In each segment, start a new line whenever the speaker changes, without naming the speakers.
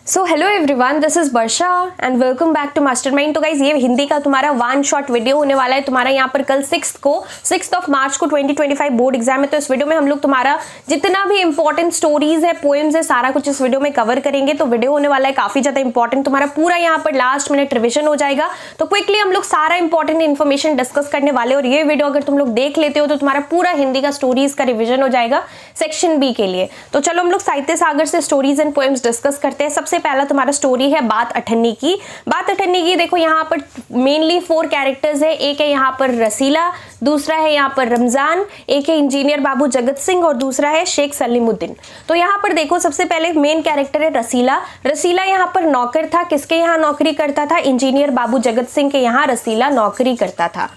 So hello everyone, this is Varsha and welcome back to Mastermind. तो guys ये हिंदी का तुम्हारा वन शॉट वीडियो होने वाला है तुम्हारा यहाँ पर कल 6 मार्च को 2025 बोर्ड एग्जाम है। तो इस वीडियो में हम लोग तुम्हारा जितना भी इंपॉर्टेंट स्टोरीज है, पोएम्स है, सारा कुछ इस वीडियो में कवर करेंगे। तो वीडियो होने वाला है काफी ज्यादा इंपॉर्टेंट, तुम्हारा पूरा यहाँ पर लास्ट मिनट रिविजन हो जाएगा। तो क्विकली हम लोग सारा इंपॉर्टेंट इन्फॉर्मेशन डिस्कस करने वाले, और ये वीडियो अगर तुम लोग देख लेते हो तो तुम्हारा पूरा हिंदी का स्टोरीज का रिविजन हो जाएगा सेक्शन बी के लिए। तो चलो हम लोग साहित्य सागर से स्टोरीज एंड पोएम्स डिस्कस करते हैं। सबसे पहला तुम्हारा स्टोरी है बात अठन्नी की। बात अठन्नी की देखो यहाँ पर मेनली 4 कैरेक्टर्स है। एक है यहाँ पर रसीला, दूसरा है यहाँ पर रमजान, एक है इंजीनियर बाबू जगत सिंह और दूसरा है शेख सलीमुद्दीन। तो यहाँ पर देखो सबसे पहले मेन कैरेक्टर है रसीला। रसीला यहाँ पर नौकर था, किसके यहाँ नौकरी करता था? इंजीनियर बाबू जगत सिंह के यहाँ रसीला नौकरी करता था।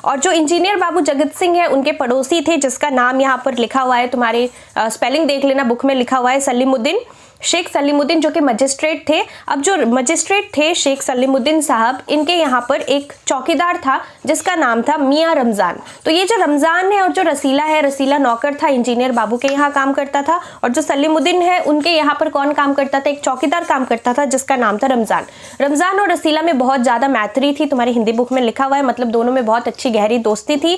और जो इंजीनियर बाबू जगत सिंह है उनके पड़ोसी थे, जिसका नाम यहाँ पर लिखा हुआ है, तुम्हारे स्पेलिंग देख लेना, बुक में लिखा हुआ है सलीमुद्दीन, शेख सलीमुद्दीन, जो कि मजिस्ट्रेट थे। अब जो मजिस्ट्रेट थे शेख सलीमुद्दीन साहब, इनके यहाँ पर एक चौकीदार था जिसका नाम था मियाँ रमजान। तो ये जो रमजान है और जो रसीला है, रसीला नौकर था, इंजीनियर बाबू के यहाँ काम करता था, और जो सलीमुद्दीन है उनके यहाँ पर कौन काम करता था? एक चौकीदार काम करता था जिसका नाम था रमजान। रमजान और रसीला में बहुत ज्यादा मैत्री थी, तुम्हारी हिंदी बुक में लिखा हुआ है, मतलब दोनों में बहुत अच्छी गहरी दोस्ती थी।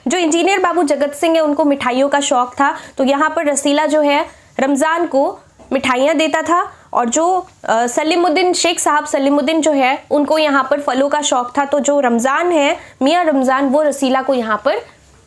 जो इंजीनियर बाबू जगत सिंह है उनको मिठाइयों का शौक था, तो यहाँ पर रसीला जो है रमजान को मिठाइयाँ देता था, और जो सलीमुद्दीन, शेख साहब सलीमुद्दीन जो है उनको यहाँ पर फलों का शौक था। तो जो रमजान है, मियाँ रमजान, वो रसीला को यहाँ पर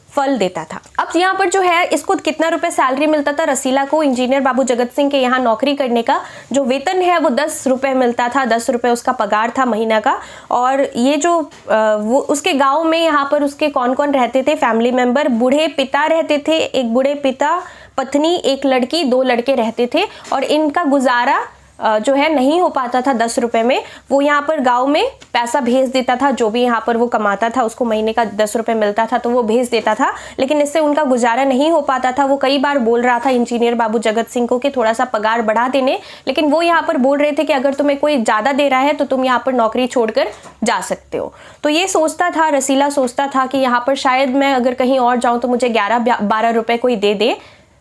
फल देता था। अब यहाँ पर जो है इसको कितना रुपए सैलरी मिलता था? रसीला को इंजीनियर बाबू जगत सिंह के यहाँ नौकरी करने का जो वेतन है वो 10 रुपए मिलता था, 10 रुपए उसका पगार था महीना का। और ये जो वो उसके गांव में यहाँ पर उसके कौन कौन रहते थे? फैमिली मेंबर, बूढ़े पिता रहते थे, एक बूढ़े पिता, पत्नी, एक लड़की, 2 लड़के रहते थे। और इनका गुजारा जो है नहीं हो पाता था 10 रुपए में। वो यहाँ पर गांव में पैसा भेज देता था, जो भी यहाँ पर वो कमाता था उसको महीने का 10 रुपए मिलता था तो वो भेज देता था, लेकिन इससे उनका गुजारा नहीं हो पाता था। वो कई बार बोल रहा था इंजीनियर बाबू जगत सिंह को कि थोड़ा सा पगार बढ़ा देने, लेकिन वो यहाँ पर बोल रहे थे कि अगर तुम्हें कोई ज़्यादा दे रहा है तो तुम यहाँ पर नौकरी छोड़कर जा सकते हो। तो ये सोचता था, रसीला सोचता था कि यहाँ पर शायद मैं अगर कहीं और जाऊँ तो मुझे 11-12 रुपए कोई दे दे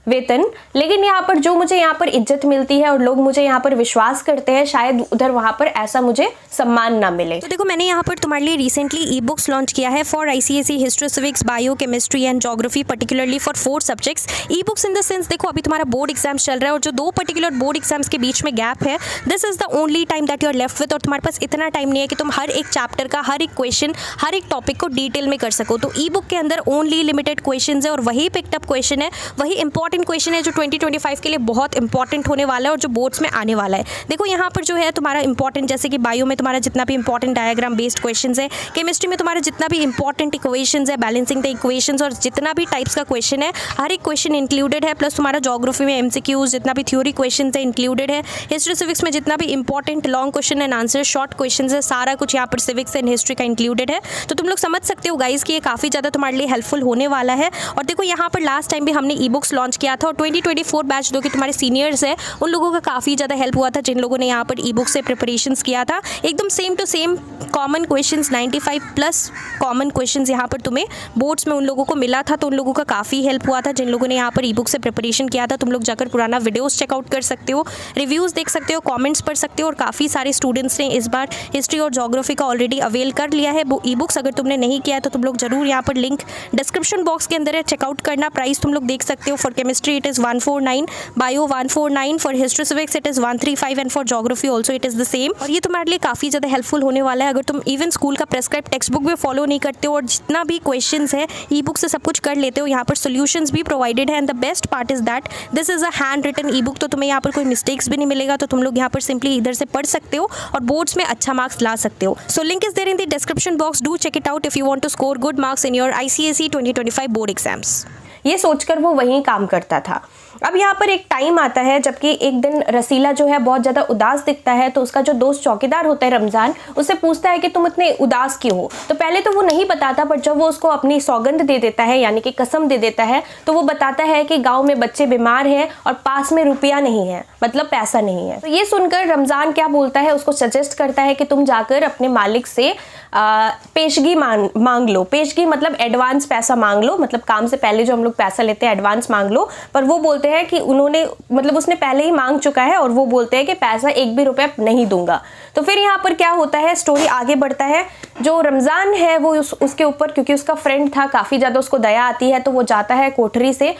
वेतन, लेकिन यहाँ पर जो मुझे यहाँ पर इज्जत मिलती है और लोग मुझे यहाँ पर विश्वास करते हैं, शायद उधर वहाँ पर ऐसा मुझे सम्मान ना मिले।
तो देखो मैंने यहाँ पर तुम्हारे लिए रिसेंटली ई बुक्स लॉन्च किया है for ICSE history, civics, bio, chemistry and geography, particularly for 4 subjects. E books in the sense देखो अभी तुम्हारा बोर्ड एग्जाम्स चल रहा है और जो 2 पर्टिकुलर बोर्ड एग्जाम्स के बीच में गैप है, this is the only time that you are left with. और तुम्हारे पास इतना टाइम नहीं है कि तुम हर एक चैप्टर का हर एक क्वेश्चन, हर एक टॉपिक को डिटेल में कर सको। तो ई बुक के अंदर ओनली लिमिटेड क्वेश्चन है और वही पिकअप क्वेश्चन है, वही इंपॉर्टेंट क्वेश्चन है जो 2025 के लिए बहुत इंपॉर्टेंट होने वाला है और जो बोर्ड्स में आने वाला है। देखो यहाँ पर जो है तुम्हारा इंपॉर्टेंट, जैसे कि बायो में तुम्हारा जितना भी इंपॉर्टेंट डायग्राम बेस्ड क्वेश्चंस है, केमिस्ट्री में तुम्हारा जितना भी इंपॉर्टेंट इक्वेशंस है, बैलेंसिंग द इक्वेशंस, और जितना भी टाइप्स का क्वेश्चन है हर एक क्वेश्चन इंक्लूडेड है। प्लस तुम्हारा ज्योग्राफी में एमसीक्यूज, जितना भी थ्योरी क्वेश्चन है इंक्लूडेड है। हिस्ट्री सिविक्स में जितना भी important long question and answer, short question है, सारा कुछ यहाँ पर सिविक्स एंड हिस्ट्री का इंक्लूडेड है। तो तुम लोग समझ सकते हो गाइज कि ये काफ़ी ज़्यादा तुम्हारे लिए हेल्पफुल होने वाला है। और देखो यहाँ पर लास्ट टाइम भी हमने ई बुक्स लॉन्च किया था और 2024 बैच जो कि तुम्हारे सीनियर्स है उन लोगों का काफ़ी ज़्यादा हेल्प हुआ था, जिन लोगों ने यहाँ पर ई बुक से प्रिपरेशंस किया था। एकदम same to same common questions, 95 plus common questions यहाँ पर तुम्हें बोर्ड्स में उन लोगों को मिला था। तो उन लोगों का काफ़ी हेल्प हुआ था जिन लोगों ने यहाँ पर ई बुक से प्रिपरेशन किया था। तुम लोग जाकर पुराना वीडियोस चेकआउट कर सकते हो, रिव्यूज़ देख सकते हो, कमेंट्स पढ़ सकते हो। और काफ़ी सारे स्टूडेंट्स ने इस बार हिस्ट्री और ज्योग्राफी का ऑलरेडी अवेल कर लिया है वो ई बुक्स। अगर तुमने नहीं किया है तो तुम लोग जरूर यहाँ पर लिंक डिस्क्रिप्शन बॉक्स के अंदर है, चेकआउट करना। प्राइस तुम लोग देख सकते हो, for chemistry it is 149, bio 149, for history civics it is 135 and for geography also it is the same. और ये तुम्हारे लिए काफ़ी ज़्यादा हेल्पफुल होने वाला है अगर तुम इवन स्कूल का प्रेस्क्राइब टेक्स्ट बुक भी फॉलो नहीं करते हो और जितना भी क्वेश्चंस है ई बुक से सब कुछ कर लेते हो। यहाँ पर सॉल्यूशंस भी प्रोवाइडेड है and the best part is that this is a handwritten ebook, तो तुम्हें यहाँ पर कोई मिस्टेक्स भी नहीं मिलेगा। तो तुम लोग यहाँ पर सिंपली इधर से पढ़ सकते हो और बोर्ड्स में अच्छा मार्क्स ला सकते हो। So link is there in the description box, do check it out if you want to score good marks in your ICSE 2025 board exams.
ये सोचकर वो वहीं काम करता था। अब यहाँ पर एक टाइम आता है जबकि एक दिन रसीला जो है बहुत ज़्यादा उदास दिखता है, तो उसका जो दोस्त चौकीदार होता है रमज़ान, उससे पूछता है कि तुम इतने उदास क्यों हो। तो पहले तो वो नहीं बताता, पर जब वो उसको अपनी सौगंध दे देता है, यानी कि कसम दे देता है, तो वो बताता है कि गाँव में बच्चे बीमार हैं और पास में रुपया नहीं है, मतलब पैसा नहीं है। तो ये सुनकर रमज़ान क्या बोलता है, उसको सजेस्ट करता है कि तुम जाकर अपने मालिक से पेशगी मांग लो। पेशगी मतलब एडवांस पैसा मांग लो, मतलब काम से पहले जो हम लोग पैसा लेते हैं एडवांस मांग लो। पर वो बोलता बोलते हैं कि उन्होंने मतलब उसने पहले ही मांग चुका है और वो बोलते हैं कि पैसा एक भी रुपया नहीं दूंगा। तो फिर यहाँ पर क्या होता है, स्टोरी आगे बढ़ता है। जो रमज़ान है वो उसके ऊपर, क्योंकि उसका फ्रेंड था, काफ़ी ज़्यादा उसको दया आती है, तो वो जाता है कोठरी से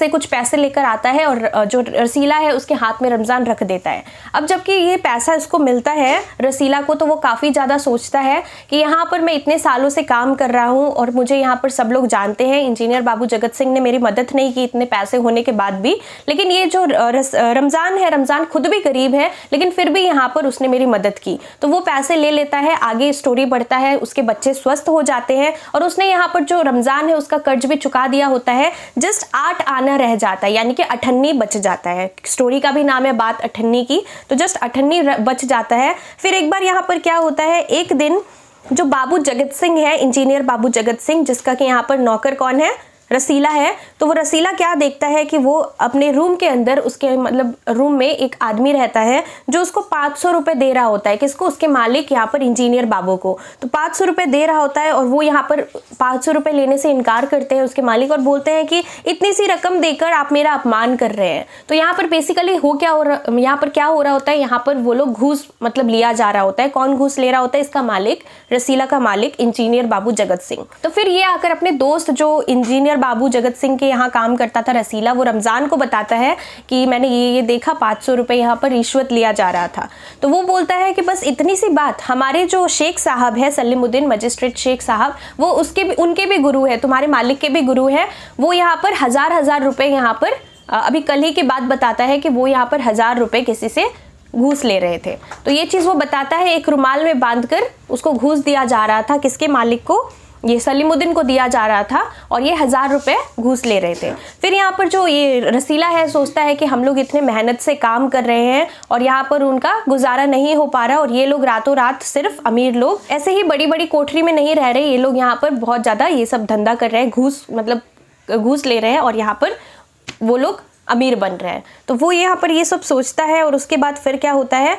कुछ पैसे लेकर आता है और जो रसीला है उसके हाथ में रमज़ान रख देता है। अब जबकि ये पैसा इसको मिलता है रसीला को, तो वो काफ़ी ज़्यादा सोचता है कि यहाँ पर मैं इतने सालों से काम कर रहा हूँ और मुझे यहाँ पर सब लोग जानते हैं, इंजीनियर बाबू जगत सिंह ने मेरी मदद नहीं की इतने पैसे होने के बाद भी, लेकिन ये जो रमज़ान है, रमज़ान खुद भी गरीब है लेकिन फिर भी यहाँ पर उसने मेरी मदद की। तो वो पैसे ले लेता है, आगे स्टोरी बढ़ता है, उसके बच्चे स्वस्थ हो जाते हैं और उसने यहाँ पर जो रमज़ान है उसका कर्ज भी चुका दिया होता है। जस्ट 8 आना रह जाता है, यानी कि 98 बच जाता है। स्टोरी का भी नाम है बात 98 की, तो जस्ट 98 बच जाता है। फिर एक बार यहाँ पर क्या होता है, एक दिन जो बाबू जगत सिंह है, इंजीनियर बाबू जगत सिंह, जिसका कि यहाँ पर नौकर कौन है, रसीला है, तो वो रसीला क्या देखता है कि वो अपने रूम के अंदर, उसके मतलब रूम में एक आदमी रहता है जो उसको 500 रुपये दे रहा होता है। किसको? उसके मालिक, यहाँ पर इंजीनियर बाबू को। तो 500 रुपये दे रहा होता है और वो यहाँ पर 500 रुपये लेने से इनकार करते हैं उसके मालिक और बोलते हैं कि इतनी सी रकम देकर आप मेरा अपमान कर रहे हैं। तो यहाँ पर बेसिकली यहाँ पर क्या हो रहा होता है, यहाँ पर वो लोग घूस मतलब लिया जा रहा होता है। कौन घूस ले रहा होता है? इसका मालिक, रसीला का मालिक इंजीनियर बाबू जगत सिंह। तो फिर ये आकर अपने दोस्त जो इंजीनियर बाबू जगत सिंह के यहाँ काम करता था रसीला, वो रमज़ान को बताता है कि मैंने ये देखा 500 रुपये यहाँ पर रिश्वत लिया जा रहा था। तो वो बोलता है कि बस इतनी सी बात, हमारे जो शेख साहब है सलीमुद्दीन मजिस्ट्रेट शेख साहब, वो उनके भी गुरु है, तुम्हारे मालिक के भी गुरु है। वो यहाँ पर हजार रुपये यहाँ पर अभी कल ही की बात बताता है कि वो यहाँ पर 1000 रुपये किसी से घूस ले रहे थे। तो ये चीज़ वो बताता है, एक रुमाल में बांधकर उसको घूस दिया जा रहा था। किसके मालिक को? ये सलीमुद्दीन को दिया जा रहा था और ये 1000 रुपये घूस ले रहे थे। फिर यहाँ पर जो ये रसीला है सोचता है कि हम लोग इतने मेहनत से काम कर रहे हैं और यहाँ पर उनका गुजारा नहीं हो पा रहा और ये लोग रातों रात, सिर्फ अमीर लोग ऐसे ही बड़ी बड़ी कोठरी में नहीं रह रहे, ये लोग यहाँ पर बहुत ज़्यादा ये सब धंधा कर रहे हैं, घूस ले रहे हैं और यहाँ पर वो लोग अमीर बन रहे हैं। तो वो यहाँ पर ये सब सोचता है और उसके बाद फिर क्या होता है,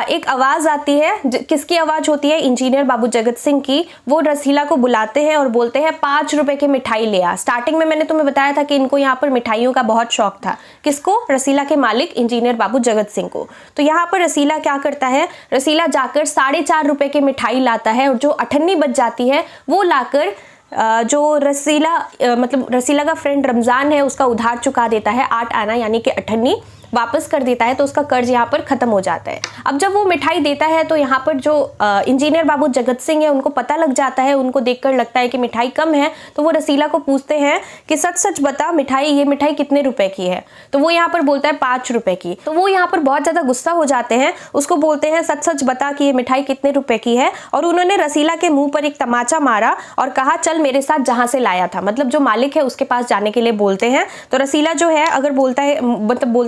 एक आवाज़ आती है। किसकी आवाज़ होती है? इंजीनियर बाबू जगत सिंह की। वो रसीला को बुलाते हैं और बोलते हैं 5 रुपये की मिठाई ले आ। स्टार्टिंग में मैंने तुम्हें बताया था कि इनको यहाँ पर मिठाइयों का बहुत शौक था। किसको? रसीला के मालिक इंजीनियर बाबू जगत सिंह को। तो यहाँ पर रसीला क्या करता है, रसीला जाकर 4.5 रुपये की मिठाई लाता है और जो 98 बच जाती है वो लाकर जो रसीला मतलब रसीला का फ्रेंड रमज़ान है उसका उधार चुका देता है, 8 आना यानी कि 98 वापस कर देता है। तो उसका कर्ज यहाँ पर ख़त्म हो जाता है। अब जब वो मिठाई देता है तो यहाँ पर जो इंजीनियर बाबू जगत सिंह है उनको पता लग जाता है, उनको देखकर लगता है कि मिठाई कम है। तो वो रसीला को पूछते हैं कि सच सच बता, ये मिठाई कितने रुपए की है? तो वो यहाँ पर बोलता है 5 रुपये की। तो वो यहाँ पर बहुत ज़्यादा गुस्सा हो जाते हैं, उसको बोलते हैं सच सच बता कि ये मिठाई कितने रुपए की है। और उन्होंने रसीला के मुँह पर एक तमाचा मारा और कहा चल मेरे साथ जहाँ से लाया था, मतलब जो मालिक है उसके पास जाने के लिए बोलते हैं। तो रसीला जो है अगर बोलता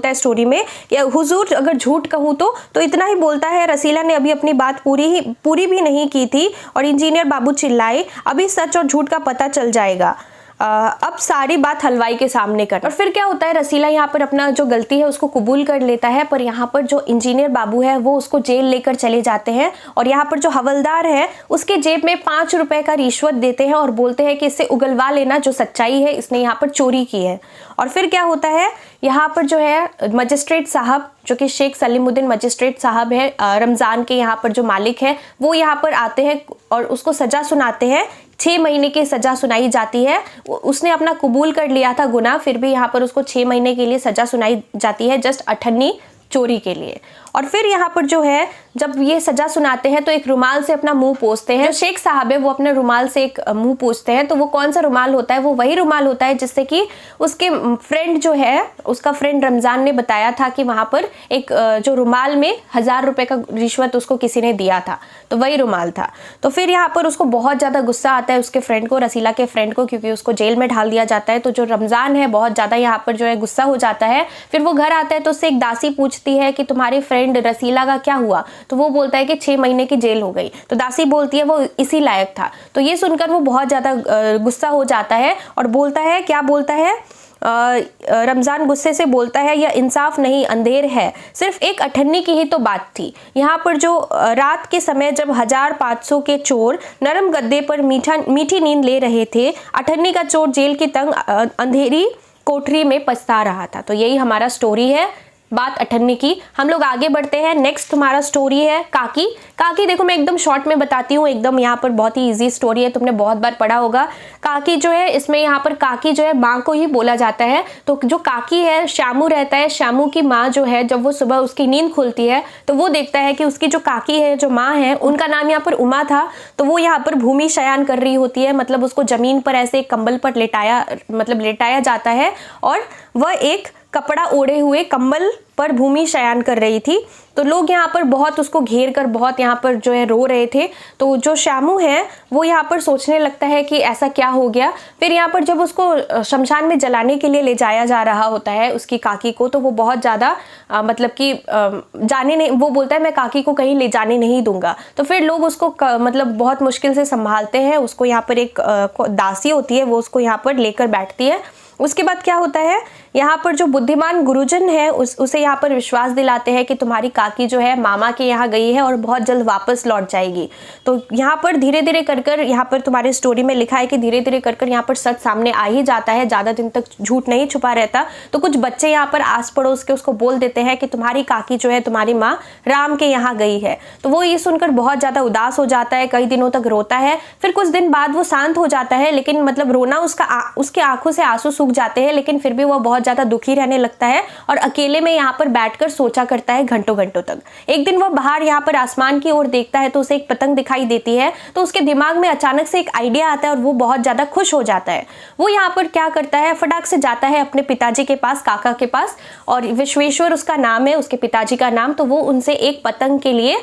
है स्टोरी में कि हुजूर अगर झूठ कहूँ तो इतना ही बोलता है। रसीला ने अभी अपनी बात पूरी भी नहीं की थी और इंजीनियर बाबू चिल्लाए, अभी सच और झूठ का पता चल जाएगा, अब सारी बात हलवाई के सामने कर। और फिर क्या होता है, रसीला यहाँ पर अपना जो गलती है उसको कबूल कर लेता है, पर यहाँ पर जो इंजीनियर बाबू है वो उसको जेल लेकर चले जाते हैं और यहाँ पर जो हवलदार है उसके जेब में 5 रुपये का रिश्वत देते हैं और बोलते हैं कि इससे उगलवा लेना, जो सच्चाई है इसने यहाँ पर चोरी की है। और फिर क्या होता है, यहाँ पर जो है मजिस्ट्रेट साहब, जो कि शेख सलीमुद्दीन मजिस्ट्रेट साहब है, रमज़ान के यहाँ पर जो मालिक है, वो यहाँ पर आते हैं और उसको सज़ा सुनाते हैं। 6 महीने की सज़ा सुनाई जाती है। उसने अपना कबूल कर लिया था गुनाह, फिर भी यहाँ पर उसको 6 महीने के लिए सज़ा सुनाई जाती है, जस्ट 98 चोरी के लिए। और फिर यहाँ पर जो है जब ये सज़ा सुनाते हैं तो एक रुमाल से अपना मुंह पोंछते हैं। जो शेख साहब है वो अपने रुमाल से एक मुंह पोंछते हैं। तो वो कौन सा रुमाल होता है? वो वही रुमाल होता है जिससे कि उसके फ्रेंड जो है, उसका फ्रेंड रमज़ान ने बताया था कि वहाँ पर एक जो रुमाल में 1000 रुपये का रिश्वत उसको किसी ने दिया था, तो वही रुमाल था। तो फिर यहाँ पर उसको बहुत ज़्यादा गुस्सा आता है उसके फ्रेंड को, रसीला के फ्रेंड को, क्योंकि उसको जेल में ढाल दिया जाता है। तो जो रमज़ान है बहुत ज़्यादा यहाँ पर जो है गुस्सा हो जाता है। फिर वो घर आता है तो उससे एक दासी पूछती है कि तुम्हारे फ्रेंड रसीला का क्या हुआ? तो वो बोलता है कि 6 महीने की जेल हो गई। तो दासी बोलती है वो इसी लायक था। तो ये सुनकर वो बहुत ज़्यादा गुस्सा हो जाता है और बोलता है, क्या बोलता है, रमज़ान गुस्से से बोलता है यह इंसाफ नहीं, अंधेर है, सिर्फ एक 98 की ही तो बात थी। यहाँ पर जो रात के समय जब 1500 के चोर नरम गद्दे पर मीठी नींद ले रहे थे, 98 का चोर जेल की तंग अंधेरी कोठरी में पछता रहा था। तो यही हमारा स्टोरी है बात अठन्नी की। हम लोग आगे बढ़ते हैं। नेक्स्ट हमारा स्टोरी है काकी। काकी देखो मैं एकदम शॉर्ट में बताती हूँ, एकदम यहाँ पर बहुत ही इजी स्टोरी है, तुमने बहुत बार पढ़ा होगा। काकी जो है इसमें यहाँ पर काकी जो है माँ को ही बोला जाता है। तो जो काकी है श्यामू रहता है, श्यामू की माँ जो है जब वो सुबह उसकी नींद खुलती है तो वो देखता है कि उसकी जो काकी है, जो माँ है, उनका नाम यहाँ पर उमा था। तो वो यहाँ पर भूमि शयन कर रही होती है, मतलब उसको जमीन पर ऐसे कंबल पर लेटाया जाता है और वह एक कपड़ा ओढ़े हुए कंबल पर भूमि शयन कर रही थी। तो लोग यहाँ पर बहुत उसको घेर कर बहुत यहाँ पर जो है रो रहे थे। तो जो श्यामू है वो यहाँ पर सोचने लगता है कि ऐसा क्या हो गया। फिर यहाँ पर जब उसको शमशान में जलाने के लिए ले जाया जा रहा होता है उसकी काकी को, तो वो बहुत ज़्यादा मतलब कि जाने नहीं, वो बोलता है मैं काकी को कहीं ले जाने नहीं दूंगा। तो फिर लोग उसको मतलब बहुत मुश्किल से संभालते हैं। उसको यहाँ पर एक दासी होती है, वो उसको यहाँ पर लेकर बैठती है। उसके बाद क्या होता है, यहाँ पर जो बुद्धिमान गुरुजन है उसे यहाँ पर विश्वास दिलाते हैं कि तुम्हारी काकी जो है मामा के यहाँ गई है और बहुत जल्द वापस लौट जाएगी। तो यहाँ पर धीरे धीरे कर यहाँ पर तुम्हारी स्टोरी में लिखा है कि धीरे धीरे कर यहाँ पर सच सामने आ ही जाता है, ज़्यादा दिन तक झूठ नहीं छुपा रहता। तो कुछ बच्चे यहाँ पर आस पड़ोस के उसको बोल देते हैं कि तुम्हारी काकी जो है तुम्हारी माँ राम के यहाँ गई है। तो वो ये सुनकर बहुत ज़्यादा उदास हो जाता है, कई दिनों तक रोता है। फिर कुछ दिन बाद वो शांत हो जाता है, लेकिन मतलब रोना उसके आंखों से आंसू सूख जाते हैं, लेकिन फिर भी वो बहुत ज़्यादा दुखी रहने लगता है और अकेले में यहाँ पर बैठकर सोचा करता है घंटों घंटों तक। एक दिन वो बाहर यहाँ पर आसमान की ओर देखता है तो उसे एक पतंग दिखाई देती है। तो उसके दिमाग में अचानक से एक आइडिया आता है और वो बहुत ज़्यादा खुश हो जाता है। वो यहाँ पर क्या करता है, फटाक से जाता है अपने पिताजी के पास, काका के पास, और विश्वेश्वर उसका नाम है, उसके पिताजी का नाम। तो वो उनसे एक पतंग के लिए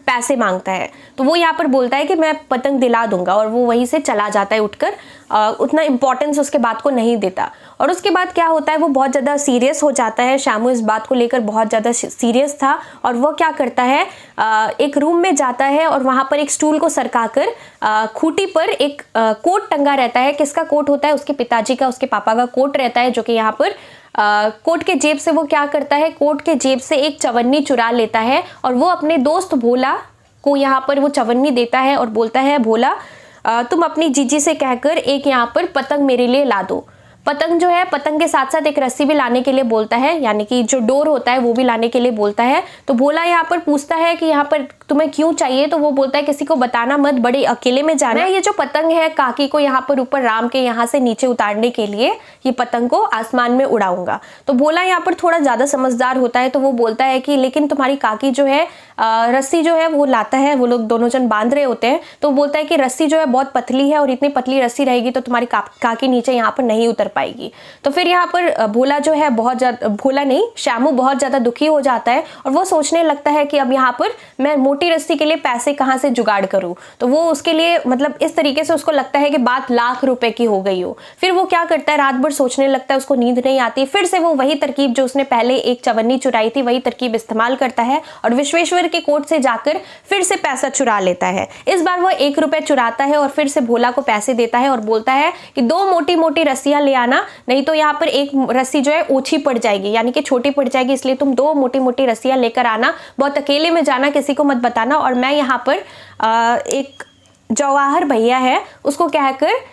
पैसे मांगता है। तो वो यहाँ पर बोलता है कि मैं पतंग दिला दूंगा और वो वहीं से चला जाता है उठकर। उतना इम्पोर्टेंस उसके बात को नहीं देता। और उसके बाद क्या होता है, वो बहुत ज़्यादा सीरियस हो जाता है। श्यामू इस बात को लेकर बहुत ज़्यादा सीरियस था और वो क्या करता है, एक रूम में जाता है और वहाँ पर एक स्टूल को सरकाकर खूंटी पर एक कोट टंगा रहता है। किसका कोट होता है, उसके पिताजी का, उसके पापा का कोट रहता है, जो कि यहाँ पर कोट के जेब से वो क्या करता है, कोट के जेब से एक चवन्नी चुरा लेता है और वो अपने दोस्त भोला को यहाँ पर वो चवन्नी देता है और बोलता है भोला तुम अपनी जीजी से कहकर एक यहाँ पर पतंग मेरे लिए ला दो। पतंग जो है, पतंग के साथ साथ एक रस्सी भी लाने के लिए बोलता है, यानी कि जो डोर होता है वो भी लाने के लिए बोलता है। तो भोला यहाँ पर पूछता है कि यहाँ पर तुम्हें क्यों चाहिए। तो वो बोलता है किसी को बताना मत, बड़े अकेले में जाना है। ये जो पतंग है काकी को यहाँ पर ऊपर राम के यहाँ से नीचे उतारने के लिए ये पतंग को आसमान में उड़ाऊंगा। तो भोला यहाँ पर थोड़ा ज़्यादा समझदार होता है। तो वो बोलता है कि लेकिन तुम्हारी काकी जो है रस्सी जो है वो लाता है, वो लोग दोनों जन बांध रहे होते हैं। तो वो बोलता है कि रस्सी जो है बहुत पतली है और इतनी पतली रस्सी रहेगी तो तुम्हारी काकी नीचे यहाँ पर नहीं उतर पाएगी। तो फिर यहाँ पर भोला जो है बहुत ज़्यादा, भोला नहीं श्यामू बहुत ज़्यादा दुखी हो जाता है और वो सोचने लगता है कि अब यहाँ पर मैं मोटी रस्सी के लिए पैसे कहाँ से जुगाड़ करूँ। तो वो उसके लिए मतलब इस तरीके से उसको लगता है कि बात लाख रुपए की हो गई हो। फिर वो क्या करता है, रात भर सोचने लगता है, उसको नींद नहीं आती। फिर से वो वही तरकीब जो उसने पहले एक चवन्नी चुराई थी वही तरकीब इस्तेमाल करता है और विश्वेश्वर के कोट से जाकर फिर से पैसा चुरा लेता है। इस बार वो 1 रुपया चुराता है और फिर से भोला को पैसे देता है और बोलता है कि 2 मोटी मोटी रस्सियां ले आना, नहीं तो यहाँ पर एक रस्सी जो है ओछी पड़ जाएगी, यानी कि छोटी पड़ जाएगी, इसलिए तुम 2 मोटी मोटी रस्सियां लेकर आना, बहुत अकेले में जाना, किसी को मत बताना। और मैं यहाँ पर एक जवाहर भैया है उसको कहकर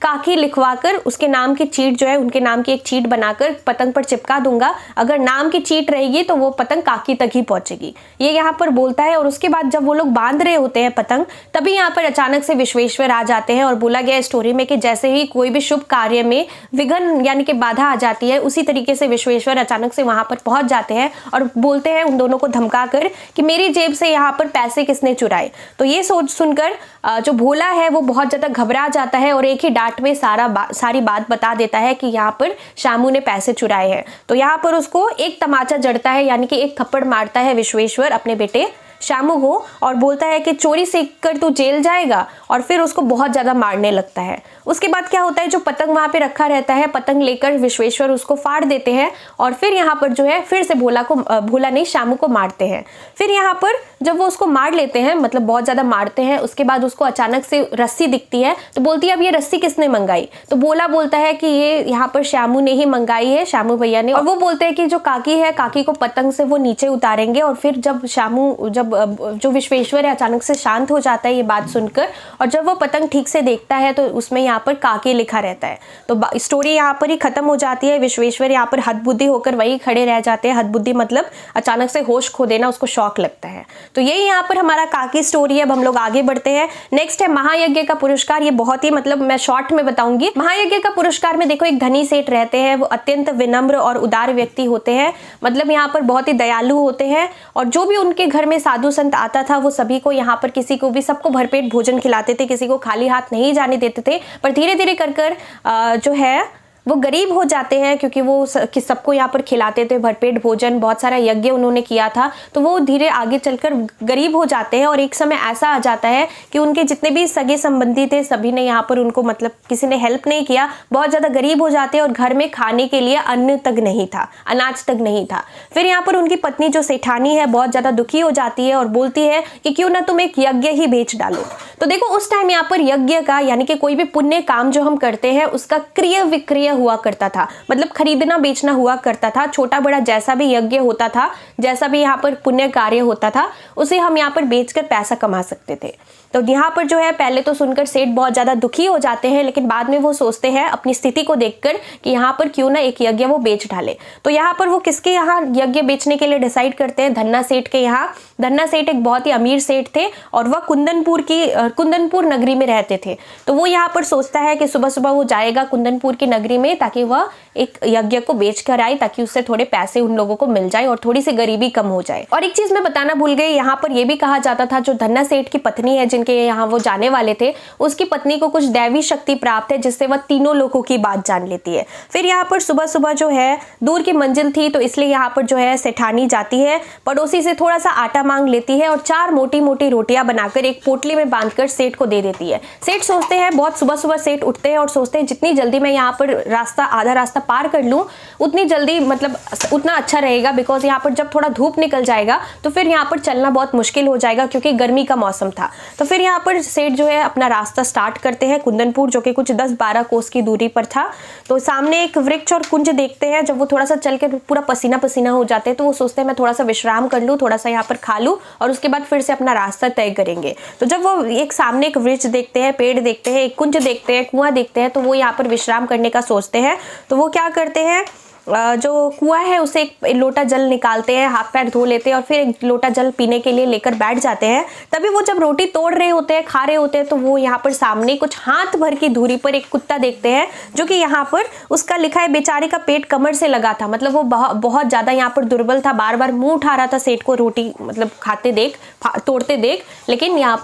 काकी लिखवाकर उसके नाम की चीट जो है, उनके नाम की एक चीट बनाकर पतंग पर चिपका दूंगा। अगर नाम की चीट रहेगी तो वो पतंग काकी तक ही पहुंचेगी, ये यहाँ पर बोलता है। और उसके बाद जब वो लोग बांध रहे होते हैं पतंग, तभी यहाँ पर अचानक से विश्वेश्वर आ जाते हैं। और बोला गया स्टोरी में कि जैसे ही कोई भी शुभ कार्य में विघ्न यानी कि बाधा आ जाती है, उसी तरीके से विश्वेश्वर अचानक से वहां पर पहुंच जाते हैं और बोलते हैं उन दोनों को धमका कर कि मेरी जेब से यहाँ पर पैसे किसने चुराए। तो ये सोच सुनकर जो भोला है वो बहुत ज्यादा घबरा जाता है और एक ही डांट में सारी बात बता देता है कि यहाँ पर श्यामू ने पैसे चुराए हैं। तो यहाँ पर उसको एक तमाचा जड़ता है, यानी कि एक थप्पड़ मारता है विश्वेश्वर अपने बेटे श्यामू को और बोलता है कि चोरी सीख कर तू जेल जाएगा, और फिर उसको बहुत ज़्यादा मारने लगता है। उसके बाद क्या होता है, जो पतंग वहाँ पे रखा रहता है, पतंग लेकर विश्वेश्वर उसको फाड़ देते हैं और फिर यहाँ पर जो है फिर से भोला नहीं श्यामू को मारते हैं। फिर यहाँ पर जब वो उसको मार लेते हैं, मतलब बहुत ज़्यादा मारते हैं, उसके बाद उसको अचानक से रस्सी दिखती है। तो बोलती है अब ये रस्सी किसने मंगाई। तो भोला बोलता है कि ये यहाँ पर श्यामू ने ही मंगाई है, श्यामू भैया ने। और वो बोलते हैं कि जो काकी है, काकी को पतंग से वो नीचे उतारेंगे और फिर जब मतलब जो विश्वेश्वर है अचानक से शांत हो जाता है ये बात सुनकर, और जब वो पतंग ठीक से देखता है तो उसमें यहाँ पर काके लिखा रहता है। तो स्टोरी यहाँ पर ही खत्म हो जाती है। विश्वेश्वर यहाँ पर हतबुद्धि होकर वहीं खड़े रह जाते हैं। हतबुद्धि मतलब अचानक से होश खो देना, उसको शौक लगता है। तो यही यहाँ पर हमारा काकी स्टोरी है। अब हम लोग आगे बढ़ते हैं। नेक्स्ट है महायज्ञ का पुरस्कार। ये बहुत ही मतलब मैं शॉर्ट में बताऊंगी। महायज्ञ का पुरस्कार में देखो एक धनी सेठ रहते हैं, वो अत्यंत विनम्र और उदार व्यक्ति होते हैं, मतलब यहाँ पर बहुत ही दयालु होते हैं, और जो भी उनके घर में साधु संत आता था वो सभी को यहाँ पर किसी को भी सबको भरपेट भोजन खिलाते थे, किसी को खाली हाथ नहीं जाने देते थे। पर धीरे धीरे कर जो है वो गरीब हो जाते हैं, क्योंकि वो सबको यहाँ पर खिलाते थे भरपेट भोजन, बहुत सारा यज्ञ उन्होंने किया था, तो वो धीरे आगे चलकर गरीब हो जाते हैं। और एक समय ऐसा आ जाता है कि उनके जितने भी सगे संबंधी थे सभी ने यहाँ पर उनको मतलब किसी ने हेल्प नहीं किया, बहुत ज़्यादा गरीब हो जाते हैं और घर में खाने के लिए अन्न तक नहीं था, अनाज तक नहीं था। फिर यहाँ पर उनकी पत्नी जो सेठानी है बहुत ज़्यादा दुखी हो जाती है और बोलती है कि क्यों ना तुम एक यज्ञ ही बेच डालो। तो देखो उस टाइम यहाँ पर यज्ञ का यानी कि कोई भी पुण्य काम जो हम करते हैं उसका क्रय विक्रय हुआ करता था, मतलब खरीदना बेचना हुआ करता था। छोटा बड़ा जैसा भी यज्ञ होता था, जैसा भी यहाँ पर पुण्य कार्य होता था, उसे हम यहाँ पर बेचकर पैसा कमा सकते थे। तो यहाँ पर जो है पहले तो सुनकर सेठ बहुत ज़्यादा दुखी हो जाते हैं, लेकिन बाद में वो सोचते हैं अपनी स्थिति को देखकर कि यहाँ पर क्यों ना एक यज्ञ वो बेच डाले। तो यहाँ पर वो किसके यहाँ यज्ञ बेचने के लिए डिसाइड करते हैं? धन्ना सेठ के यहाँ। धन्ना सेठ एक बहुत ही अमीर सेठ थे और वह कुंदनपुर नगरी में रहते थे। तो वो यहाँ पर सोचता है कि सुबह सुबह वो जाएगा कुंदनपुर की नगरी में ताकि वह एक यज्ञ को बेच कर आए, ताकि उससे थोड़े पैसे उन लोगों को मिल जाए और थोड़ी सी गरीबी कम हो जाए। और एक चीज मैं बताना भूल गई, यहाँ पर यह भी कहा जाता था जो धन्ना सेठ की पत्नी है जिनके यहाँ वो जाने वाले थे, उसकी पत्नी को कुछ दैवी शक्ति प्राप्त है जिससे वह तीनों लोगों की बात जान लेती है। फिर यहाँ पर सुबह सुबह जो है दूर की मंजिल थी, तो इसलिए यहाँ पर जो है सेठानी जाती है, पड़ोसी से थोड़ा सा आटा मांग लेती है और 4 मोटी मोटी रोटियां बनाकर एक पोटली में बांधकर सेठ को दे देती है। सेठ सोचते हैं, बहुत सुबह सुबह सेठ उठते हैं और सोचते हैं जितनी जल्दी मैं यहाँ पर आधा रास्ता पार कर लूँ उतनी जल्दी मतलब उतना अच्छा रहेगा, बिकॉज यहाँ पर जब थोड़ा धूप निकल जाएगा तो फिर यहाँ पर चलना बहुत मुश्किल हो जाएगा क्योंकि गर्मी का मौसम था। तो फिर यहाँ पर सेठ जो है अपना रास्ता स्टार्ट करते हैं कुंदनपुर, जो कि कुछ 10-12 कोस की दूरी पर था। तो सामने एक वृक्ष और कुंज देखते हैं। जब वो थोड़ा सा चल के पूरा पसीना पसीना हो जाते हैं तो वो सोचते हैं मैं थोड़ा सा विश्राम कर लूँ, थोड़ा सा यहाँ पर खा लूँ और उसके बाद फिर से अपना रास्ता तय करेंगे। तो जब वो एक सामने एक वृक्ष देखते हैं, पेड़ देखते हैं, एक कुंज देखते हैं, कुआं देखते हैं, तो वो यहाँ पर विश्राम करने का सोचते हैं। तो वो क्या करते हैं, जो कुआं है उसे एक लोटा जल निकालते हैं, हाथ पैर धो लेते हैं और फिर एक लोटा जल पीने के लिए लेकर बैठ जाते हैं। तभी वो जब रोटी तोड़ रहे होते हैं, खा रहे होते हैं, तो वो यहाँ पर सामने कुछ हाथ भर की दूरी पर एक कुत्ता देखते हैं, जो कि यहाँ पर उसका लिखा है बेचारे का पेट कमर से लगा था, मतलब वो बहुत ज़्यादा यहाँ पर दुर्बल था, बार बार मुँह उठा रहा था सेठ को रोटी मतलब खाते देख, तोड़ते देख, लेकिन यहाँ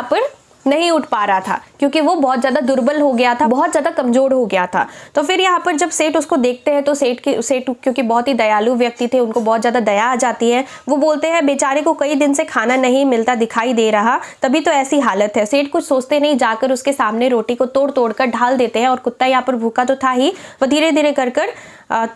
पर नहीं उठ पा रहा था क्योंकि वो बहुत ज़्यादा दुर्बल हो गया था, बहुत ज़्यादा कमज़ोर हो गया था। तो फिर यहाँ पर जब सेठ उसको देखते हैं तो सेठ क्योंकि बहुत ही दयालु व्यक्ति थे, उनको बहुत ज़्यादा दया आ जाती है। वो बोलते हैं बेचारे को कई दिन से खाना नहीं मिलता दिखाई दे रहा, तभी तो ऐसी हालत है। सेठ कुछ सोचते नहीं, जाकर उसके सामने रोटी को तोड़ कर ढाल देते हैं और कुत्ता यहाँ पर भूखा तो था ही, वह धीरे धीरे कर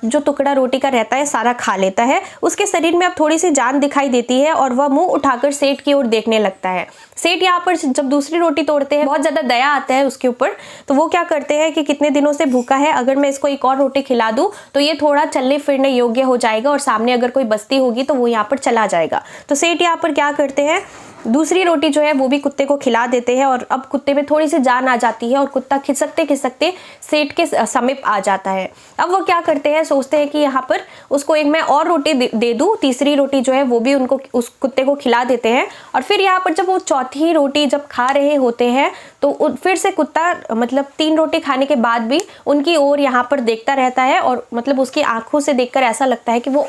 जो टुकड़ा रोटी का रहता है सारा खा लेता है। उसके शरीर में अब थोड़ी सी जान दिखाई देती है और वह मुंह उठाकर सेठ की ओर देखने लगता है। सेठ यहाँ पर जब दूसरी रोटी तोड़ते हैं बहुत ज़्यादा दया आता है उसके ऊपर, तो वो क्या करते हैं कि कितने दिनों से भूखा है, अगर मैं इसको एक और रोटी खिला दूँ तो ये थोड़ा चलने फिरने योग्य हो जाएगा और सामने अगर कोई बस्ती होगी तो वो यहाँ पर चला जाएगा। तो सेठ यहाँ पर क्या करते हैं, दूसरी रोटी जो है वो भी कुत्ते को खिला देते हैं और अब कुत्ते में थोड़ी सी जान आ जाती है और कुत्ता खिसकते खिसकते सेठ के समीप आ जाता है। अब वो क्या करते हैं, सोचते हैं कि यहाँ पर उसको एक मैं और रोटी दे दूँ, तीसरी रोटी जो है वो भी उनको उस कुत्ते को खिला देते हैं। और फिर यहाँ पर जब वो चौथी रोटी जब खा रहे होते हैं तो फिर से कुत्ता मतलब 3 रोटी खाने के बाद भी उनकी ओर यहाँ पर देखता रहता है और मतलब उसकी आंखों से देखकर ऐसा लगता है कि वो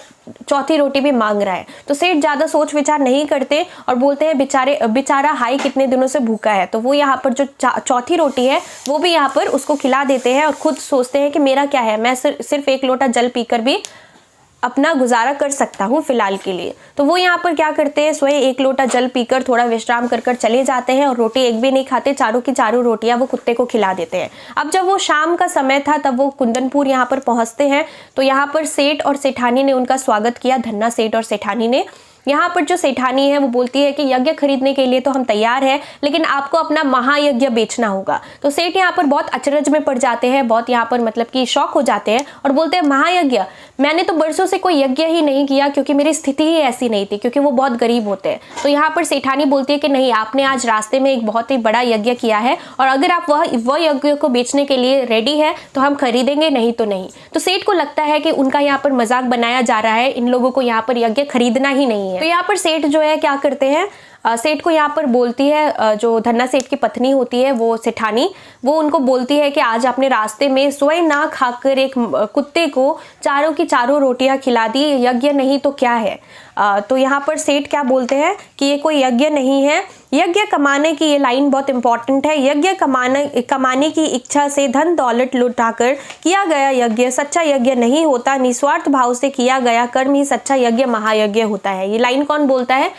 चौथी रोटी भी मांग रहा है। तो सेठ ज़्यादा सोच विचार नहीं करते और बोलते हैं बेचारा हाई कितने दिनों से भूखा है। तो वो यहाँ पर जो चौथी रोटी है वो भी यहाँ पर उसको खिला देते हैं और खुद सोचते हैं कि मेरा क्या है, मैं सिर्फ 1 लोटा जल पीकर भी अपना गुजारा कर सकता हूँ फिलहाल के लिए। तो वो यहाँ पर क्या करते हैं, स्वयं 1 लोटा जल पीकर थोड़ा विश्राम कर चले जाते हैं और रोटी एक भी नहीं खाते, चारों की चारों रोटियाँ वो कुत्ते को खिला देते हैं। अब जब वो शाम का समय था तब वो कुंदनपुर यहाँ पर पहुँचते हैं। तो यहाँ पर सेठ और सेठानी ने उनका स्वागत किया, धन्ना सेठ और सेठानी ने। यहाँ पर जो सेठानी है वो बोलती है कि यज्ञ खरीदने के लिए तो हम तैयार हैं, लेकिन आपको अपना महायज्ञ बेचना होगा। तो सेठ यहाँ पर बहुत अचरज में पड़ जाते हैं, बहुत यहाँ पर मतलब कि शॉक हो जाते हैं और बोलते हैं महायज्ञ, मैंने तो बरसों से कोई यज्ञ ही नहीं किया क्योंकि मेरी स्थिति ही ऐसी नहीं थी, क्योंकि वो बहुत गरीब होते हैं। तो यहाँ पर सेठानी बोलती है कि नहीं, आपने आज रास्ते में एक बहुत ही बड़ा यज्ञ किया है और अगर आप वह यज्ञ को बेचने के लिए रेडी है तो हम खरीदेंगे, नहीं तो नहीं। तो सेठ को लगता है कि उनका यहाँ पर मजाक बनाया जा रहा है, इन लोगों को यहाँ पर यज्ञ खरीदना ही नहीं है। तो यहाँ पर सेठ जो है क्या करते हैं, सेठ को यहाँ पर बोलती है, जो धन्ना सेठ की पत्नी होती है वो सेठानी, वो उनको बोलती है कि आज आपने रास्ते में स्वयं ना खाकर एक कुत्ते को चारों की चारों रोटियां खिला दी, यज्ञ नहीं तो क्या है। तो यहाँ पर सेठ क्या बोलते हैं कि ये कोई यज्ञ नहीं है, यज्ञ कमाने की, ये लाइन बहुत इंपॉर्टेंट है, यज्ञ कमाने की इच्छा से धन दौलत लुटाकर किया गया यज्ञ सच्चा यज्ञ नहीं होता, निस्वार्थ भाव से किया गया कर्म ही सच्चा यज्ञ महायज्ञ होता है। ये लाइन कौन बोलता है?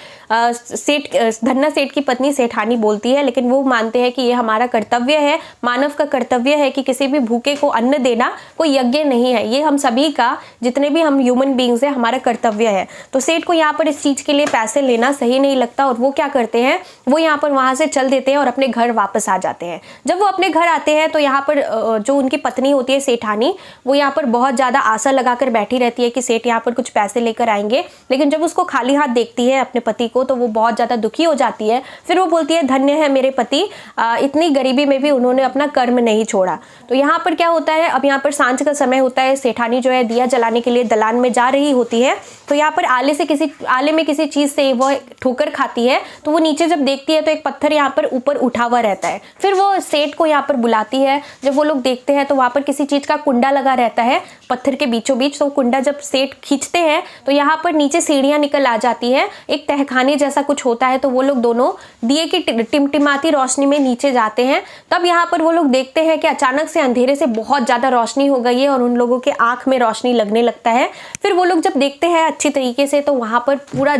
सेठ, धन्ना सेठ की पत्नी सेठानी बोलती है, लेकिन वो मानते हैं कि ये हमारा कर्तव्य है, मानव का कर्तव्य है कि किसी भी भूखे को अन्न देना कोई यज्ञ नहीं है, ये हम सभी का, जितने भी हम ह्यूमन बींग्स हैं, हमारा कर्तव्य है। तो सेठ को यहाँ पर इस चीज़ के लिए पैसे लेना सही नहीं लगता और वो क्या करते हैं, वो यहाँ पर वहाँ से चल देते हैं और अपने घर वापस आ जाते हैं। जब वो अपने घर आते हैं तो यहाँ पर जो उनकी पत्नी होती है सेठानी, वो यहाँ पर बहुत ज़्यादा आशा लगाकर बैठी रहती है कि सेठ यहाँ पर कुछ पैसे लेकर आएंगे, लेकिन जब उसको खाली हाथ देखती है अपने पति को तो वो बहुत ज़्यादा दुखी हो जाती है। फिर वो बोलती है धन्य है मेरे पति, इतनी गरीबी में भी उन्होंने अपना कर्म नहीं छोड़ा। तो यहाँ पर क्या होता है, अब यहाँ पर सांझ का समय होता है, सेठानी जो है दिया जलाने के लिए दलान में जा रही होती है, तो यहाँ पर आले में किसी चीज़ से वो ठोकर खाती है, तो वो नीचे जब देखती है तो एक पत्थर यहाँ पर ऊपर उठा हुआ रहता है। फिर वो सेठ को यहाँ पर बुलाती है, जब वो लोग देखते हैं तो वहाँ पर किसी चीज़ का कुंडा लगा रहता है पत्थर के बीचों बीच। तो कुंडा जब सेठ खींचते हैं तो यहाँ पर नीचे सीढ़ियाँ निकल आ जाती है, एक तहखाने जैसा कुछ होता है। तो वो लोग दोनों दिए की टिमटिमाती रोशनी में नीचे जाते हैं। तब यहाँ पर वो लोग देखते हैं कि अचानक से अंधेरे से बहुत ज़्यादा रोशनी हो गई है और उन लोगों के आँख में रोशनी लगने लगता है। फिर वो लोग जब देखते हैं अच्छी तरीके से तो वहाँ पर पूरा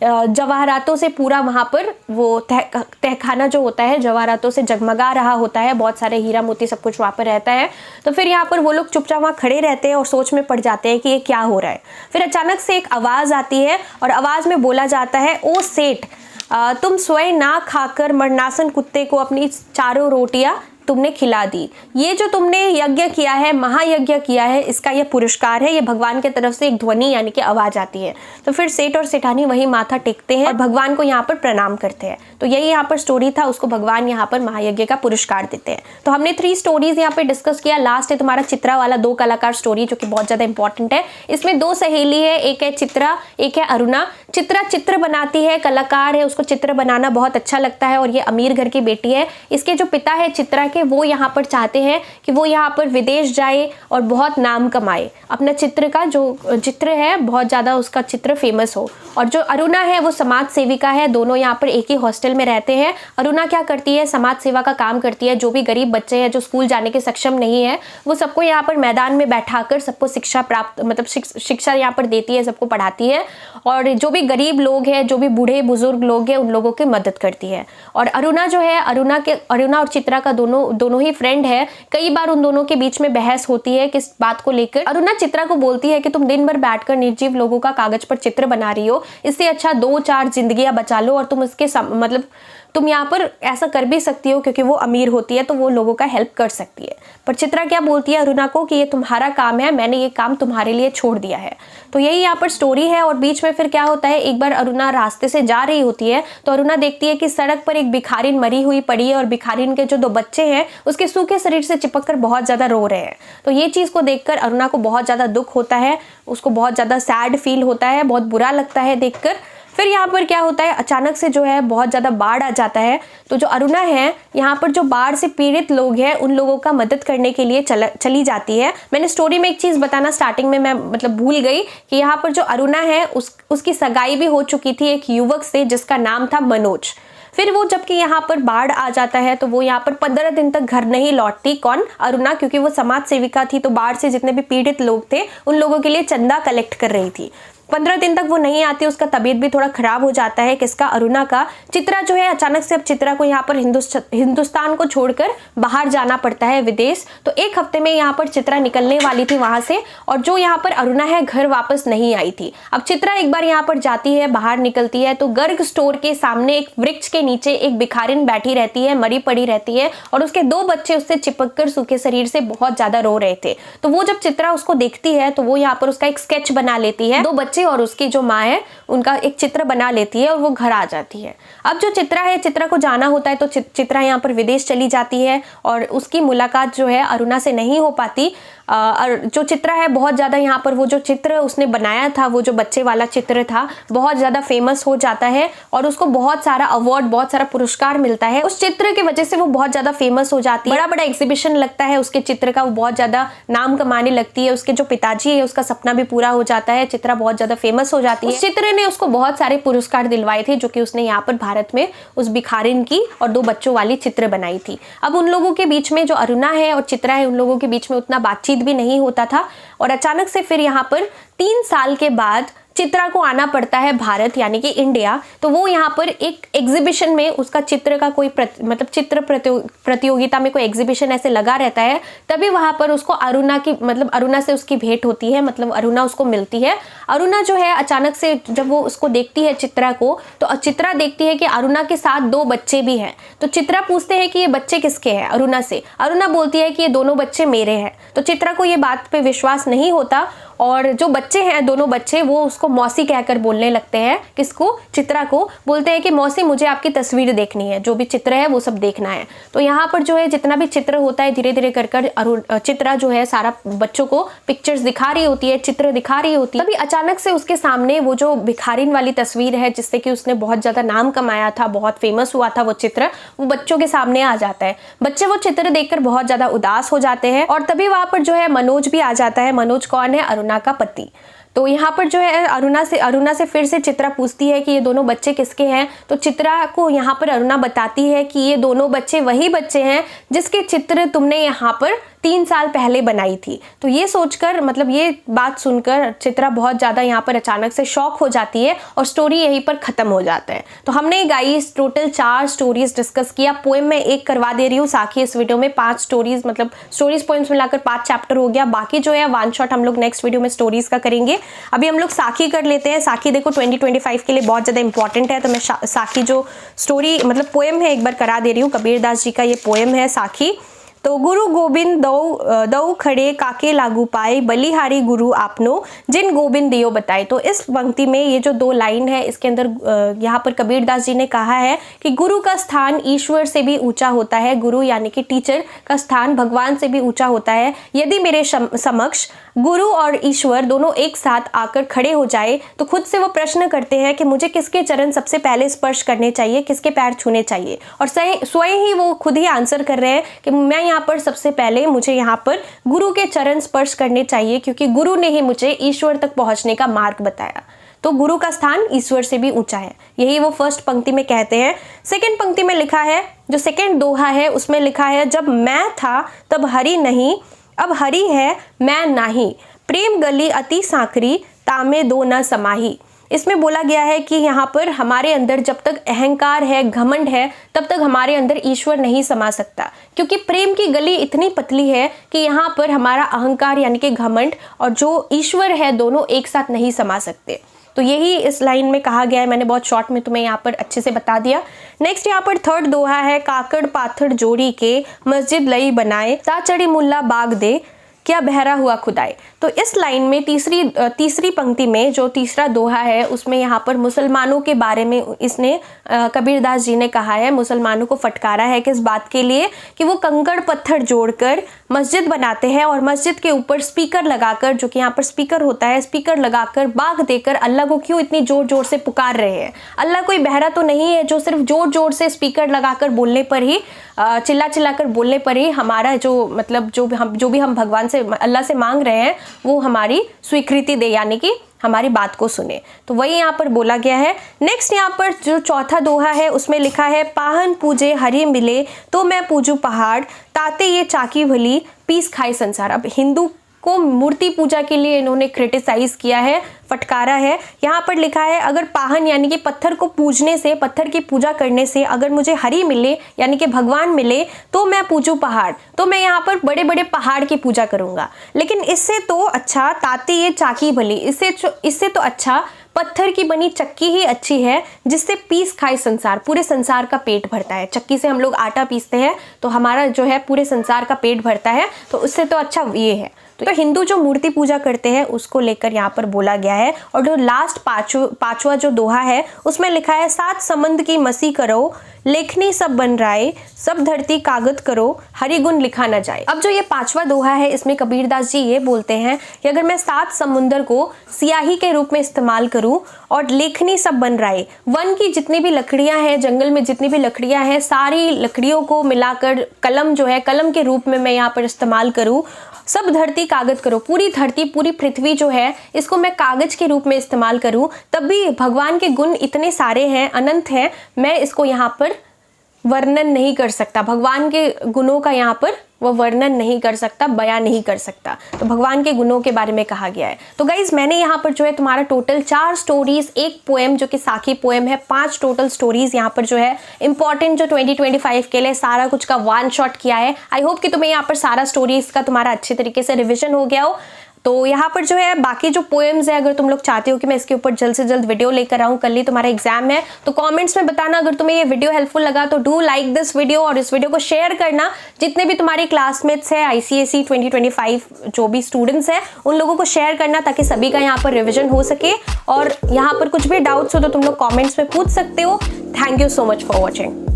जवाहरातों से पूरा वहाँ पर वो तहखाना जो होता है जवाहरातों से जगमगा रहा होता है, बहुत सारे हीरा मोती सब कुछ वहाँ पर रहता है। तो फिर यहाँ पर वो लोग चुपचाप वहाँ खड़े रहते हैं और सोच में पड़ जाते हैं कि ये क्या हो रहा है। फिर अचानक से एक आवाज़ आती है और आवाज़ में बोला जाता है, ओ सेठ, तुम स्वयं ना खाकर मरनासन कुत्ते को अपनी चारों रोटियां तुमने खिला दी, ये जो तुमने यज्ञ किया है, महायज्ञ किया है, इसका ये पुरस्कार है। ये भगवान की तरफ से एक ध्वनि यानी कि आवाज़ आती है। तो फिर सेठ और सेठानी वही माथा टेकते हैं और भगवान को यहाँ पर प्रणाम करते हैं। तो यही यहाँ पर स्टोरी था, उसको भगवान यहाँ पर महायज्ञ का पुरस्कार देते हैं। तो हमने 3 स्टोरीज यहाँ पे डिस्कस किया। लास्ट है तुम्हारा चित्रा वाला 2 कलाकार स्टोरी, जो कि बहुत ज़्यादा इंपॉर्टेंट है। इसमें 2 सहेली है, एक है चित्रा, एक है अरुणा। चित्रा चित्र बनाती है, कलाकार है, उसको चित्र बनाना बहुत अच्छा लगता है और ये अमीर घर की बेटी है। इसके जो पिता है चित्रा के, वो यहाँ पर चाहते हैं कि वो यहाँ पर विदेश जाए और बहुत नाम कमाए, अपना चित्र का जो चित्र है बहुत ज़्यादा उसका चित्र फेमस हो। और जो अरुणा है वो समाज सेविका है, दोनों यहाँ पर एक ही हॉस्टल में रहते हैं। अरुणा क्या करती है, समाज सेवा का काम करती है। जो भी गरीब बच्चे हैं जो स्कूल जाने के सक्षम नहीं है, वो सबको यहाँ पर मैदान में बैठाकर सबको शिक्षा प्राप्त मतलब शिक्षा यहाँ पर देती है, सबको पढ़ाती है। और जो भी गरीब लोग हैं, जो भी बूढ़े बुजुर्ग लोग हैं, उन लोगों की मदद करती है। और अरुणा जो है, अरुणा और चित्रा का दोनों ही फ्रेंड है। कई बार उन दोनों के बीच में बहस होती है किस बात को लेकर। अरुणा चित्रा को बोलती है कि तुम दिन भर बैठकर निर्जीव लोगों का कागज पर चित्र बना रही हो, इससे अच्छा 2-4 जिंदगियां बचा लो और तुम इसके मतलब तुम यहाँ पर ऐसा कर भी सकती हो, क्योंकि वो अमीर होती है तो वो लोगों का हेल्प कर सकती है। पर चित्रा क्या बोलती है अरुणा को कि ये तुम्हारा काम है, मैंने ये काम तुम्हारे लिए छोड़ दिया है। तो यही यहाँ पर स्टोरी है। और बीच में फिर क्या होता है, एक बार अरुणा रास्ते से जा रही होती है तो अरुणा देखती है कि सड़क पर एक भिखारिन मरी हुई पड़ी है और भिखारिन के जो 2 बच्चे हैं उसके सूखे शरीर से चिपक कर बहुत ज़्यादा रो रहे हैं। तो ये चीज़ को देखकर अरुणा को बहुत ज़्यादा दुख होता है, उसको बहुत ज़्यादा सैड फील होता है, बहुत बुरा लगता है देखकर। फिर यहाँ पर क्या होता है, अचानक से जो है बहुत ज़्यादा बाढ़ आ जाता है। तो जो अरुणा है यहाँ पर जो बाढ़ से पीड़ित लोग हैं उन लोगों का मदद करने के लिए चली जाती है। मैंने स्टोरी में एक चीज़ बताना स्टार्टिंग में मैं मतलब भूल गई कि यहाँ पर जो अरुणा है उसकी सगाई भी हो चुकी थी एक युवक से जिसका नाम था मनोज। फिर वो जबकि यहाँ पर बाढ़ आ जाता है तो वो यहाँ पर 15 दिन तक घर नहीं लौटती। कौन? अरुणा, क्योंकि वो समाज सेविका थी तो बाढ़ से जितने भी पीड़ित लोग थे उन लोगों के लिए चंदा कलेक्ट कर रही थी। 15 दिन तक वो नहीं आती, उसका तबीयत भी थोड़ा खराब हो जाता है, किसका, अरुणा का। चित्रा जो है अचानक से अब चित्रा को यहाँ पर हिंदुस्तान को छोड़कर बाहर जाना पड़ता है, विदेश। तो एक हफ्ते में यहाँ पर चित्रा निकलने वाली थी वहां से, और जो यहाँ पर अरुणा है घर वापस नहीं आई थी। अब चित्रा एक बार यहाँ पर जाती है, बाहर निकलती है, तो गर्ग स्टोर के सामने एक वृक्ष के नीचे एक भिखारिन बैठी रहती है, मरी पड़ी रहती है, और उसके 2 बच्चे उससे चिपक कर सूखे शरीर से बहुत ज्यादा रो रहे थे। तो वो जब चित्रा उसको देखती है तो वो यहाँ पर उसका एक स्केच बना लेती है, 2 बच्चे और उसकी जो माँ है उनका एक चित्र बना लेती है, और वो घर आ जाती है। अब जो चित्रा है, चित्रा को जाना होता है, तो चित्रा यहाँ पर विदेश चली जाती है, और उसकी मुलाकात जो है अरुणा से नहीं हो पाती। जो चित्रा है बहुत ज़्यादा यहाँ पर वो जो चित्र उसने बनाया था, वो जो बच्चे वाला चित्र था, बहुत ज़्यादा फेमस हो जाता है, और उसको बहुत सारा अवार्ड, बहुत सारा पुरस्कार मिलता है। उस चित्र की वजह से वो बहुत ज़्यादा फेमस हो जाती है, बड़ा बड़ा एग्जीबिशन लगता है उसके चित्र का, वो बहुत ज़्यादा नाम कमाने लगती है। उसके जो पिताजी है उसका सपना भी पूरा हो जाता है, चित्रा बहुत ज़्यादा फेमस हो जाती है। उस चित्र ने उसको बहुत सारे पुरस्कार दिलवाए थे, जो कि उसने यहाँ पर भारत में उस भिखारिन की और 2 बच्चों वाली चित्र बनाई थी। अब उन लोगों के बीच में, जो अरुणा है और चित्रा है, उन लोगों के बीच में उतना बातचीत भी नहीं होता था, और अचानक से फिर यहाँ पर 3 साल के बाद चित्रा को आना पड़ता है भारत, यानी कि इंडिया। तो वो यहाँ पर एक एग्जीबिशन में उसका चित्र का कोई मतलब चित्र प्रतियोगिता में कोई एग्जीबिशन ऐसे लगा रहता है, तभी वहां पर उसको अरुणा की, मतलब अरुणा से उसकी भेंट होती है, मतलब अरुणा उसको मिलती है। अरुणा जो है अचानक से जब वो उसको देखती है चित्रा को, तो चित्रा देखती है कि अरुणा के साथ 2 बच्चे भी हैं। तो चित्रा पूछते हैं कि ये बच्चे किसके हैं अरुणा से। अरुणा बोलती है कि ये दोनों बच्चे मेरे हैं। तो चित्रा को ये बात पे विश्वास नहीं होता, और जो बच्चे हैं, दोनों बच्चे, वो उसको मौसी कहकर बोलने लगते हैं। किसको? चित्रा को। बोलते हैं कि मौसी मुझे आपकी तस्वीर देखनी है, जो भी चित्र है वो सब देखना है। तो यहाँ पर जो है जितना भी चित्र होता है, धीरे धीरे कर चित्रा जो है सारा बच्चों को पिक्चर्स दिखा रही होती है, चित्र दिखा रही होती है। तभी अचानक से उसके सामने वो जो भिखारिन वाली तस्वीर है, जिससे कि उसने बहुत ज्यादा नाम कमाया था, बहुत फेमस हुआ था वो चित्र, वो बच्चों के सामने आ जाता है। बच्चे वो चित्र देखकर बहुत ज्यादा उदास हो जाते हैं, और तभी वहां पर जो है मनोज भी आ जाता है। मनोज कौन है? अरुणा का पति। तो यहाँ पर जो है अरुणा से फिर से चित्रा पूछती है कि ये दोनों बच्चे किसके हैं। तो चित्रा को यहाँ पर अरुणा बताती है कि ये दोनों बच्चे वही बच्चे हैं जिसके चित्र तुमने यहाँ पर 3 साल पहले बनाई थी। तो ये सोचकर, मतलब ये बात सुनकर चित्रा बहुत ज़्यादा यहाँ पर अचानक से शॉक हो जाती है, और स्टोरी यहीं पर ख़त्म हो जाता है। तो हमने गाइस टोटल 4 स्टोरीज डिस्कस किया। पोएम में 1 करवा दे रही हूँ साखी इस वीडियो में, 5 स्टोरीज, मतलब स्टोरीज पोएम्स मिलाकर 5 चैप्टर हो गया। बाकी जो है 1 शॉट हम लोग नेक्स्ट वीडियो में स्टोरीज का करेंगे। अभी हम लोग साखी कर लेते हैं। साखी देखो 2025 के लिए बहुत ज़्यादा इंपॉर्टेंट है, तो मैं साखी जो स्टोरी मतलब पोएम है एक बार करा दे रही हूँ। कबीरदास जी का ये पोएम है साखी। तो गुरु गोबिंद दौ खड़े काके लागू पाए, बलिहारी गुरु आपनो जिन गोबिंद दियो बताए। तो इस पंक्ति में ये जो 2 लाइन है, इसके अंदर यहाँ पर कबीरदास जी ने कहा है कि गुरु का स्थान ईश्वर से भी ऊंचा होता है। गुरु यानी कि टीचर का स्थान भगवान से भी ऊंचा होता है। यदि मेरे समक्ष गुरु और ईश्वर दोनों एक साथ आकर खड़े हो जाए, तो खुद से वो प्रश्न करते हैं कि मुझे किसके चरण सबसे पहले स्पर्श करने चाहिए, किसके पैर छूने चाहिए, और स्वयं ही वो खुद ही आंसर कर रहे हैं कि मैं यहाँ पर सबसे पहले, मुझे यहाँ पर गुरु के चरण स्पर्श करने चाहिए, क्योंकि गुरु ने ही मुझे ईश्वर तक पहुँचने का मार्ग बताया। तो गुरु का स्थान ईश्वर से भी ऊंचा है, यही वो फर्स्ट पंक्ति में कहते हैं। सेकंड पंक्ति में लिखा है, जो सेकंड दोहा है उसमें लिखा है, जब मैं था तब हरि नहीं, अब हरि है मैं नाही, प्रेम गली अति सांकरी, तामे दो न समाही। इसमें बोला गया है कि यहाँ पर हमारे अंदर जब तक अहंकार है, घमंड है, तब तक हमारे अंदर ईश्वर नहीं समा सकता, क्योंकि प्रेम की गली इतनी पतली है कि यहाँ पर हमारा अहंकार यानी कि घमंड और जो ईश्वर है, दोनों एक साथ नहीं समा सकते। तो यही इस लाइन में कहा गया है। मैंने बहुत शॉर्ट में तुम्हें यहाँ पर अच्छे से बता दिया। नेक्स्ट यहाँ पर थर्ड दोहा है, काकड़ पाथड़ जोड़ी के मस्जिद लई बनाए, ता चढ़ी मुल्ला बाग दे, क्या बहरा हुआ खुदाए। तो इस लाइन में तीसरी पंक्ति में जो तीसरा दोहा है, उसमें यहाँ पर मुसलमानों के बारे में इसने कबीरदास जी ने कहा है, मुसलमानों को फटकारा है किस बात के लिए, कि वो कंकड़ पत्थर जोड़कर मस्जिद बनाते हैं और मस्जिद के ऊपर स्पीकर लगाकर, जो कि यहाँ पर स्पीकर होता है, स्पीकर लगाकर बाग देकर अल्लाह को क्यों इतनी जोर जोर से पुकार रहे हैं। अल्लाह कोई बहरा तो नहीं है जो सिर्फ जोर जोर से स्पीकर लगाकर बोलने पर ही, चिल्ला चिल्ला कर बोलने पर ही हमारा जो मतलब जो भी हम भगवान से, अल्लाह से मांग रहे हैं, वो हमारी स्वीकृति दे, यानी कि हमारी बात को सुने। तो वही यहाँ पर बोला गया है। नेक्स्ट यहाँ पर जो चौथा दोहा है उसमें लिखा है, पाहन पूजे हरि मिले तो मैं पूजू पहाड़, ताते ये चाकी भली पीस खाए संसार। अब हिंदू को मूर्ति पूजा के लिए इन्होंने क्रिटिसाइज किया है, फटकारा है। यहाँ पर लिखा है अगर पाहन यानी कि पत्थर को पूजने से, पत्थर की पूजा करने से अगर मुझे हरि मिले यानी कि भगवान मिले तो मैं पूजूं पहाड़, तो मैं यहाँ पर बड़े बड़े पहाड़ की पूजा करूंगा। लेकिन इससे तो अच्छा ताती ये चाकी भली, इससे तो अच्छा पत्थर की बनी चक्की ही अच्छी है जिससे पीस खाए संसार, पूरे संसार का पेट भरता है। चक्की से हम लोग आटा पीसते हैं तो हमारा जो है पूरे संसार का पेट भरता है, तो उससे तो अच्छा ये है। तो हिंदू जो मूर्ति पूजा करते हैं उसको लेकर यहाँ पर बोला गया है। और जो लास्ट पांचवा जो दोहा है उसमें लिखा है सात संबंध की मसी करो, लेखनी सब बन राय, सब धरती कागज करो, हरि गुण लिखा न जाए। अब जो ये पांचवा दोहा है इसमें कबीरदास जी ये बोलते हैं कि अगर मैं सात समुंदर को सियाही के रूप में इस्तेमाल करूं और लेखनी सब बन राय, वन की जितनी भी लकड़ियां हैं, जंगल में जितनी भी लकड़ियां हैं, सारी लकड़ियों को मिलाकर कलम जो है कलम के रूप में मैं यहाँ पर इस्तेमाल करूं, सब धरती कागज करो, पूरी धरती पूरी पृथ्वी जो है इसको मैं कागज के रूप में इस्तेमाल करूं, तब भी भगवान के गुण इतने सारे हैं, अनंत हैं, मैं इसको यहाँ पर वर्णन नहीं कर सकता। भगवान के गुणों का यहाँ पर वो वर्णन नहीं कर सकता, बयान नहीं कर सकता। तो भगवान के गुणों के बारे में कहा गया है। तो गाइज मैंने यहाँ पर जो है तुम्हारा टोटल 4 स्टोरीज, एक पोएम जो कि साखी पोएम है, 5 टोटल स्टोरीज यहाँ पर जो है इंपॉर्टेंट जो 2025 के लिए सारा कुछ का 1 शॉट किया है। आई होप कि तुम्हें यहाँ पर सारा स्टोरीज का तुम्हारा अच्छे तरीके से रिविजन हो गया हो। तो यहाँ पर जो है बाकी जो पोएम्स है, अगर तुम लोग चाहते हो कि मैं इसके ऊपर जल्द से जल्द वीडियो लेकर आऊँ, कल ही तुम्हारा एग्जाम है, तो कमेंट्स में बताना। अगर तुम्हें ये वीडियो हेल्पफुल लगा तो डू लाइक दिस वीडियो और इस वीडियो को शेयर करना। जितने भी तुम्हारे क्लासमेट्स हैं ICSE 2025 जो भी स्टूडेंट्स हैं उन लोगों को शेयर करना ताकि सभी का यहाँ पर रिविजन हो सके। और यहाँ पर कुछ भी डाउट्स हो तो तुम लोग कॉमेंट्स में पूछ सकते हो। Thank you so much for watching.